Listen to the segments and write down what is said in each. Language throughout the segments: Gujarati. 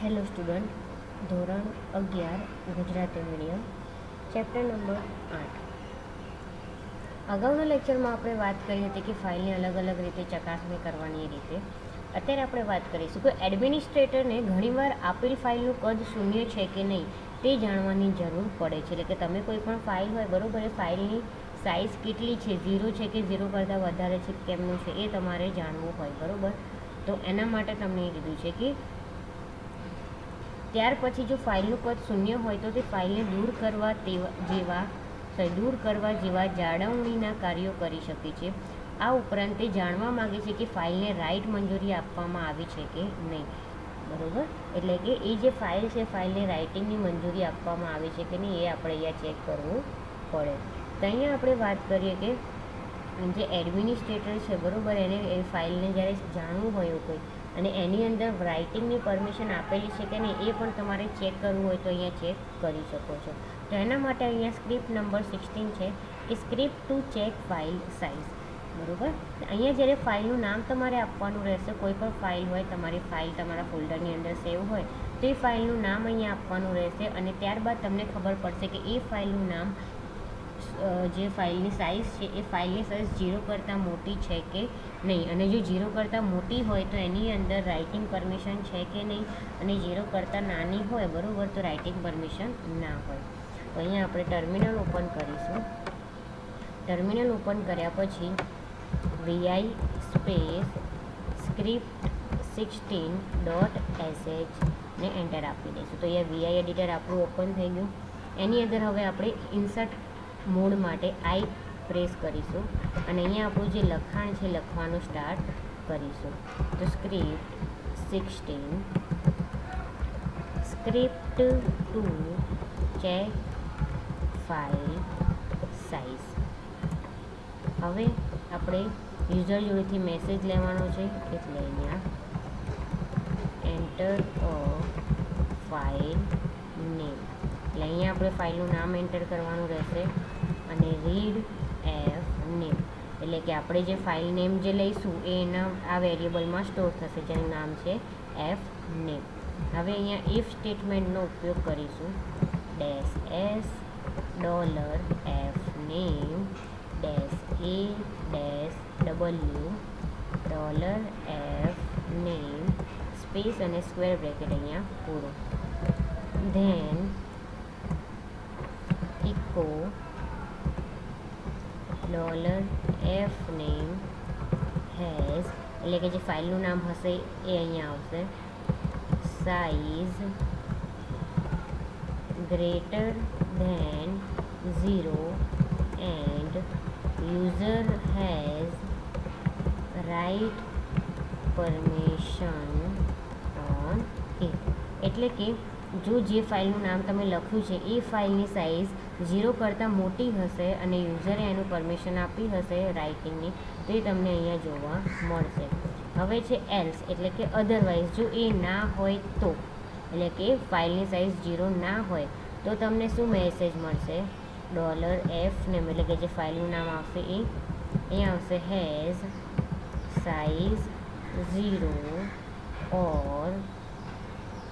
હેલો સ્ટુડન્ટ, ધોરણ 11 ગુજરાતી મીડિયમ, ચેપ્ટર નંબર 8. અગાઉના લેક્ચરમાં આપણે વાત કરી હતી કે ફાઇલની અલગ અલગ રીતે ચકાસણી કરવાની રીતે. અત્યારે આપણે વાત કરીશું કે એડમિનિસ્ટ્રેટરને ઘણીવાર આપેલ ફાઇલનું કદ શૂન્ય છે કે નહીં તે જાણવાની જરૂર પડે છે. એટલે કે તમે કોઈ પણ ફાઇલ હોય બરાબર, એ ફાઇલની સાઇઝ કેટલી છે, 0 છે કે 0 કરતાં વધારે છે કેમનું છે એ તમારે જાણવું હોય બરાબર. તો એના માટે તમને એ કીધું છે કે ત્યાર પછી જો ફાઇલનું કદ શૂન્ય હોય તો તે ફાઇલને દૂર કરવા જેવા જાળવણીના કાર્યો કરી શકે છે. આ ઉપરાંત તે જાણવા માગે છે કે ફાઇલને રાઇટ મંજૂરી આપવામાં આવી છે કે નહીં બરાબર. એટલે કે એ જે ફાઇલ છે ફાઇલને રાઇટિંગની મંજૂરી આપવામાં આવી છે કે નહીં એ આપણે અહીંયા ચેક કરવું પડે. તો અહીંયા આપણે વાત કરીએ કે જે એડમિનિસ્ટ્રેટર છે બરાબર, એને એ ફાઇલને જ્યારે જાણવું હોય કોઈ અને એની અંદર રાઇટિંગની પરમિશન આપેલી છે કે નહીં એ પણ તમારે ચેક કરવું હોય તો અહીંયા ચેક કરી શકો છો. તો એના માટે અહીંયા સ્ક્રિપ્ટ નંબર 16 છે કે script to check file size બરાબર. અહીંયા જ્યારે ફાઇલનું નામ તમારે આપવાનું રહેશે, કોઈ પણ ફાઇલ હોય, તમારી ફાઇલ તમારા ફોલ્ડરની અંદર સેવ હોય તો એ ફાઇલનું નામ અહીંયા આપવાનું રહેશે અને ત્યારબાદ તમને ખબર પડશે કે એ ફાઇલનું નામ જે ફાઇલની સાઇઝ છે એ ફાઇલની સાઇઝ 0 કરતાં મોટી છે કે નહીં, અને જો 0 કરતાં મોટી હોય તો એની અંદર રાઇટિંગ પરમિશન છે કે નહીં, અને 0 કરતાં નાની હોય બરાબર તો રાઇટિંગ પરમિશન ના હોય. તો અહીંયા આપણે ટર્મિનલ ઓપન કરીશું. ટર્મિનલ ઓપન કર્યા પછી vi સ્પેસ script16.sh ને એન્ટર આપી દઈશું. તો અહીંયા vi એડિટર આપણું ઓપન થઈ ગયું. એની અંદર હવે આપણે ઇન્સર્ટ મોડ માટે આઈ પ્રેસ કરીશું અને અહીંયા આપણું જે લખાણ છે લખવાનું સ્ટાર્ટ કરીશું. તો script to check file size. હવે આપણે યુઝર જોડેથી મેસેજ લેવાનો છે એટલે અહીંયા એન્ટર અ ફાઇલ નેમ, એટલે અહીંયા આપણે ફાઇલનું નામ એન્ટર કરવાનું રહેશે અને રીડ એફ નેમ, એટલે કે આપણે જે ફાઇલ નેમ જે લઈશું એ એના આ વેરિયેબલમાં સ્ટોર થશે જેનું નામ છે એફ નેમ. હવે અહીંયા ઇફ સ્ટેટમેન્ટનો ઉપયોગ કરીશું. -s $f name -a $f name space અને સ્ક્વેર બ્રેકેટ અહીંયા પૂરો, then echo $f name has, એટલે કે જે ફાઇલનું નામ હશે એ અહીંયા આવશે, size greater than 0 and user has write permission on it. એટલે કે જો જે ફાઇલનું નામ તમે લખ્યું છે એ ફાઇલની સાઇઝ 0 કરતાં મોટી હશે અને યુઝરે એનું પરમિશન આપી હશે રાઇટિંગની તો એ તમને અહીંયા જોવા મળશે. હવે છે એલ્સ, એટલે કે અધરવાઇઝ જો એ ના હોય તો, એટલે કે ફાઇલની સાઇઝ 0 ના હોય તો તમને શું મેસેજ મળશે? $f નેમ, એટલે કે જે ફાઇલનું નામ આવશે એ અહીંયા આવશે હેઝ સાઇઝ 0 ઓર,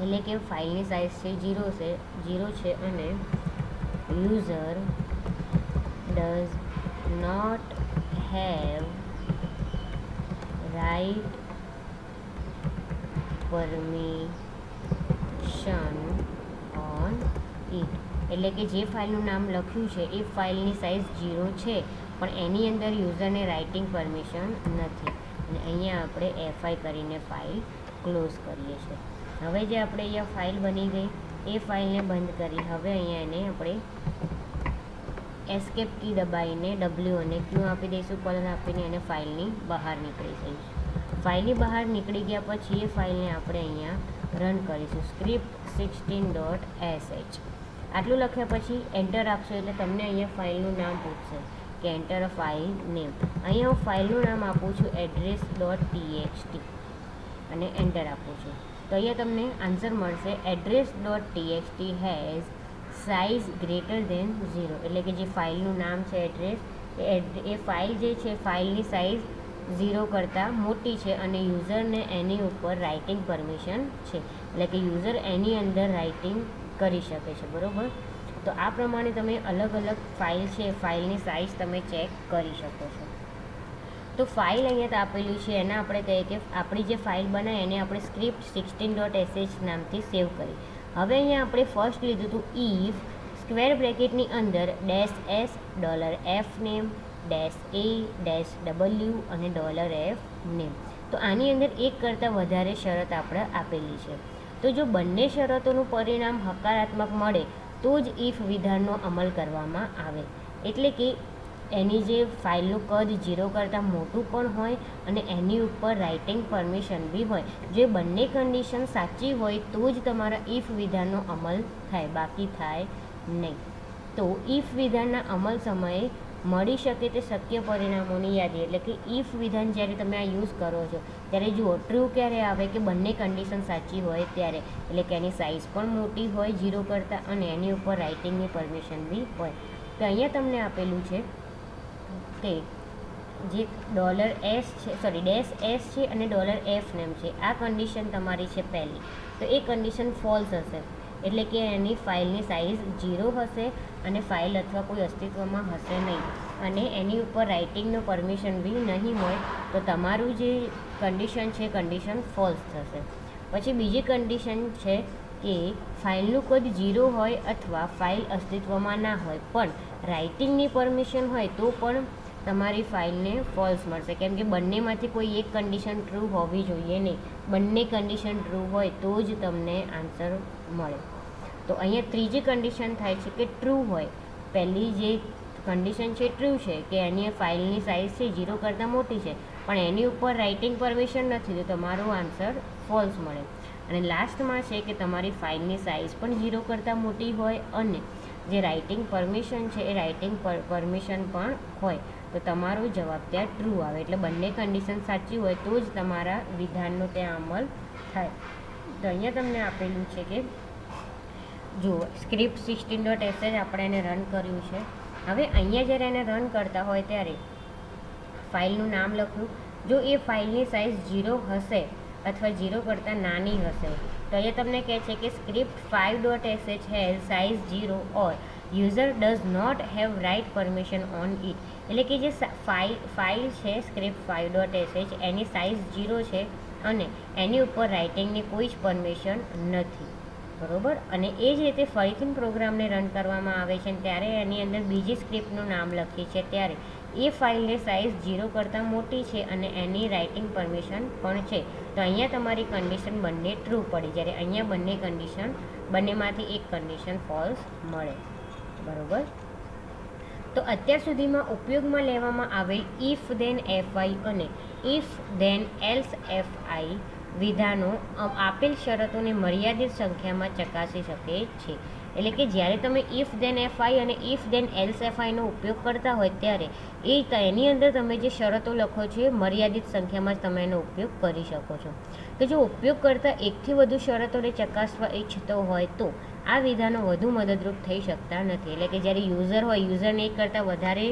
એટલે કે ફાઇલની સાઇઝ છે 0 છે અને user does not have write permission on it, એટલે કે જે ફાઇલનું નામ લખ્યું છે એ ફાઇલની સાઇઝ 0 છે પણ એની અંદર યુઝરને રાઇટિંગ પરમિશન નથી, અને અહીંયા આપણે એફઆઈ કરીને ફાઇલ ક્લોઝ કરીએ છીએ. હવે જે આપણે અહીંયા ફાઇલ બની ગઈ એ ફાઇલને બંધ કરી હવે અહીંયા એને આપણે એસ્કેપ કી દબાવીને W અને Q આપી દઈશું, કલર આપીને એને ફાઇલની બહાર નીકળી જઈશું. ફાઇલની બહાર નીકળી ગયા પછી એ ફાઇલને આપણે અહીંયા રન કરીશું. script16.sh આટલું લખ્યા પછી એન્ટર આપશો એટલે તમને અહીંયા ફાઇલનું નામ પૂછશે કે એન્ટર અ ફાઇલ નેમ. અહીંયા હું ફાઇલનું નામ આપું છું address.txt અને એન્ટર આપું છું. તો અહીંયા તમને આન્સર મળશે address.txt has size greater than 0, એટલે કે જે ફાઇલનું નામ છે એડ્રેસ એ ફાઇલ જે છે ફાઇલની સાઇઝ 0 કરતાં મોટી છે અને યુઝરને એની ઉપર રાઇટિંગ પરમિશન છે, એટલે કે યુઝર એની અંદર રાઇટિંગ કરી શકે છે, બરાબર. તો આ પ્રમાણે તમે અલગ અલગ ફાઇલ છે, ફાઇલની સાઇઝ તમે ચેક કરી શકો છો. તો ફાઇલ અહીંયા આપેલું છે, એના આપણે કહીએ કે આપણી જે ફાઇલ બનાવી એને આપણે સ્ક્રિપ્ટ 16.sh નામથી સેવ કરી. હવે અહીંયા આપણે ફર્સ્ટ લીધું હતું ઇફ સ્ક્વેર બ્રેકેટની અંદર -s $f નેમ -a-w અને $f નેમ. તો આની અંદર એક કરતાં વધારે શરત આપણે આપેલી છે. તો જો બંને શરતોનું પરિણામ હકારાત્મક મળે તો જ ઇફ વિધાનનો અમલ કરવામાં આવે, એટલે કે એની જે ફાઇલનું કદ 0 કરતાં મોટું પણ હોય અને એની ઉપર રાઇટિંગ પરમિશન બી હોય. જે બંને કન્ડિશન સાચી હોય તો જ તમારા ઇફ વિધાનનો અમલ થાય, બાકી થાય નહીં. તો ઇફ વિધાનના અમલ સમયે મળી શકે તે શક્ય પરિણામોની યાદી, એટલે કે ઇફ વિધાન જ્યારે તમે આ યુઝ કરો છો ત્યારે જુઓ ટ્રુ ક્યારે આવે કે બંને કન્ડિશન સાચી હોય ત્યારે, એટલે કે એની સાઇઝ પણ મોટી હોય 0 કરતાં અને એની ઉપર રાઇટિંગની પરમિશન બી હોય. તો અહીંયા તમને આપેલું છે કે જે $s છે અને $f નેમ છે, આ કન્ડિશન તમારી છે પહેલી. તો એ કન્ડિશન ફોલ્સ હશે, એટલે કે એની ફાઇલની સાઇઝ 0 હશે અને ફાઇલ અથવા કોઈ અસ્તિત્વમાં હશે નહીં અને એની ઉપર રાઇટિંગનો પરમિશન બી નહીં હોય. તો તમારું જે કન્ડિશન છે કન્ડિશન ફોલ્સ થશે. પછી બીજી કન્ડિશન છે કે ફાઇલનું કદ 0 હોય અથવા ફાઇલ અસ્તિત્વમાં ના હોય પણ રાઇટિંગની પરમિશન હોય તો પણ તમારી ફાઇલને ફોલ્સ મળશે, કેમ કે બંનેમાંથી કોઈ એક કન્ડિશન ટ્રુ હોવી જોઈએ નહીં. બંને કન્ડિશન ટ્રુ હોય તો જ તમને આન્સર મળે. તો અહીંયા ત્રીજી કન્ડિશન થાય છે કે ટ્રુ હોય. પહેલી જે કન્ડિશન છે ટ્રુ છે કે એની ફાઇલની સાઇઝ છે 0 કરતાં મોટી છે પણ એની ઉપર રાઇટિંગ પરમિશન નથી, તો તમારો આન્સર ફોલ્સ મળે. અને લાસ્ટમાં છે કે તમારી ફાઇલની સાઇઝ પણ 0 કરતાં મોટી હોય અને જે રાઇટિંગ પરમિશન છે એ રાઇટિંગ પરમિશન પણ હોય, તો તમારો જવાબ ત્યાં ટ્રુ આવે. એટલે બંને કન્ડિશન સાચી હોય તો જ તમારા વિધાનનો ત્યાં અમલ થાય. તો અહીંયા તમને આપેલું છે કે જુઓ સ્ક્રિપ્ટ 16.sh આપણે એને રન કર્યું છે. હવે અહીંયા જ્યારે એને રન કરતા હોય ત્યારે ફાઇલનું નામ લખ્યું. જો એ ફાઇલની સાઇઝ 0 હશે અથવા 0 કરતાં નાની હશે તો અહીંયા તમને કહે છે કે script 5.sh has size 0 or user does not have write permission on it. એટલે કે જે ફાઇલ છે સ્ક્રિપ્ટ 5.sh એની સાઇઝ 0 છે અને એની ઉપર રાઇટિંગની કોઈ જ પરમિશન નથી, બરાબર. અને એ જ રીતે ફરીથી પ્રોગ્રામને રન કરવામાં આવે છે ત્યારે એની અંદર બીજી સ્ક્રિપ્ટનું નામ લખી છે ત્યારે એ ફાઇલની સાઇઝ 0 કરતાં મોટી છે અને એની રાઇટિંગ પરમિશન પણ છે. તો અહીંયા તમારી કન્ડિશન બંને ટ્રુ પડી, જ્યારે અહીંયા બંનેમાંથી એક કન્ડિશન ફોલ્સ મળે, બરાબર. તો અત્યાર સુધીમાં ઉપયોગમાં લેવામાં આવેલ ઇફ ધેન એફઆઈ અને ઇફ ધેન એલ્સ એફઆઈ વિધાનો આપેલ શરતોને મર્યાદિત સંખ્યામાં ચકાસી શકે છે. એટલે કે જ્યારે તમે ઇફ ધેન એફઆઈ અને ઇફ ધેન એલ્સ એફઆઈનો ઉપયોગ કરતા હોય ત્યારે એની અંદર તમે જે શરતો લખો છો એ મર્યાદિત સંખ્યામાં તમે એનો ઉપયોગ કરી શકો છો. તો જો ઉપયોગ કરતાં એકથી વધુ શરતોને ચકાસવા ઈચ્છતો હોય તો આ વિધાનો વધુ મદદરૂપ થઈ શકતા નથી. એટલે કે જ્યારે યુઝરને એક કરતાં વધારે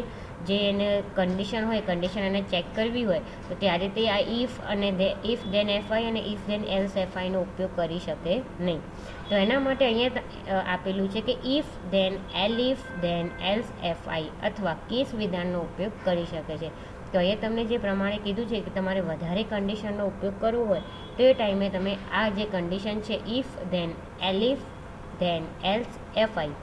જે એને કન્ડિશન હોય કન્ડિશન એને ચેક કરવી હોય તો ત્યારે તે આ ઇફ ધેન એફઆઈ અને ઇફ ધેન એલ્સ એફઆઈનો ઉપયોગ કરી શકે નહીં. તો એના માટે અહીંયા આપેલું છે કે ઇફ ધેન એલ્સ એફઆઈ અથવા કેસ વિધાનનો ઉપયોગ કરી શકે છે. તો અહીંયા તમને જે પ્રમાણે કીધું છે કે તમારે વધારે કન્ડિશનનો ઉપયોગ કરવો હોય તો એ ટાઈમે તમે આ જે કન્ડિશન છે ઇફ ધેન એલ્સ એફઆઈ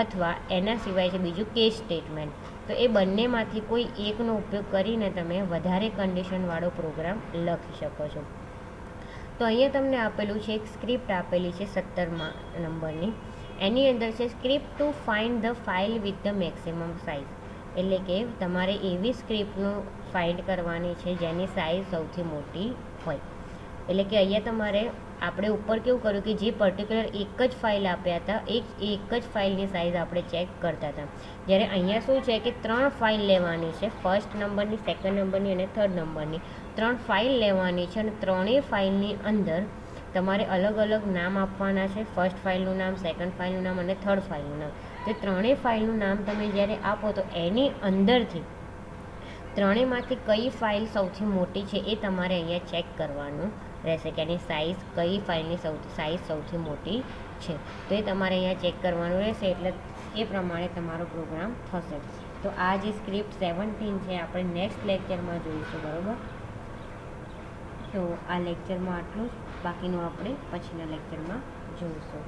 અથવા એના સિવાય છે બીજું કેસ સ્ટેટમેન્ટ, તો એ બંનેમાંથી કોઈ એકનો ઉપયોગ કરીને તમે વધારે કન્ડિશનવાળો પ્રોગ્રામ લખી શકો છો. તો અહીંયા તમને આપેલું છે એક સ્ક્રિપ્ટ આપેલી છે 17મા નંબરની. એની અંદર છે script to find the file with the maximum size. એટલે કે તમારે એવી સ્ક્રિપ્ટનું ફાઇન્ડ કરવાની છે જેની સાઇઝ સૌથી મોટી હોય. એટલે કે અહીંયા તમારે આપણે ઉપર કેવું કર્યું કે જે પર્ટિક્યુલર એક જ ફાઇલ આપ્યા હતા એક જ ફાઇલની સાઇઝ આપણે ચેક કરતા હતા, જ્યારે અહીંયા શું છે કે 3 ફાઇલ લેવાની છે, ફર્સ્ટ નંબરની, સેકન્ડ નંબરની અને થર્ડ નંબરની 3 ફાઇલ લેવાની છે અને ત્રણેય ફાઇલની અંદર તમારે અલગ અલગ નામ આપવાના છે. ફર્સ્ટ ફાઇલનું નામ, સેકન્ડ ફાઇલનું નામ અને થર્ડ ફાઇલનું નામ. તે ત્રણેય ફાઇલનું નામ તમે જ્યારે આપો તો એની અંદરથી ત્રણેયમાંથી કઈ ફાઇલ સૌથી મોટી છે એ તમારે અહીંયા ચેક કરવાનું રહેશે કે એની સાઇઝ કઈ ફાઇલની સાઇઝ સૌથી મોટી છે. તો એ તમારે અહીંયા ચેક કરવાનું રહેશે, એટલે એ પ્રમાણે તમારો પ્રોગ્રામ થશે. તો આ જે સ્ક્રિપ્ટ 17 છે આપણે નેક્સ્ટ લેક્ચરમાં જોઈશું, બરાબર. તો આ લેક્ચરમાં આટલું જ, બાકીનું આપણે પછીના લેક્ચરમાં જોઈશું.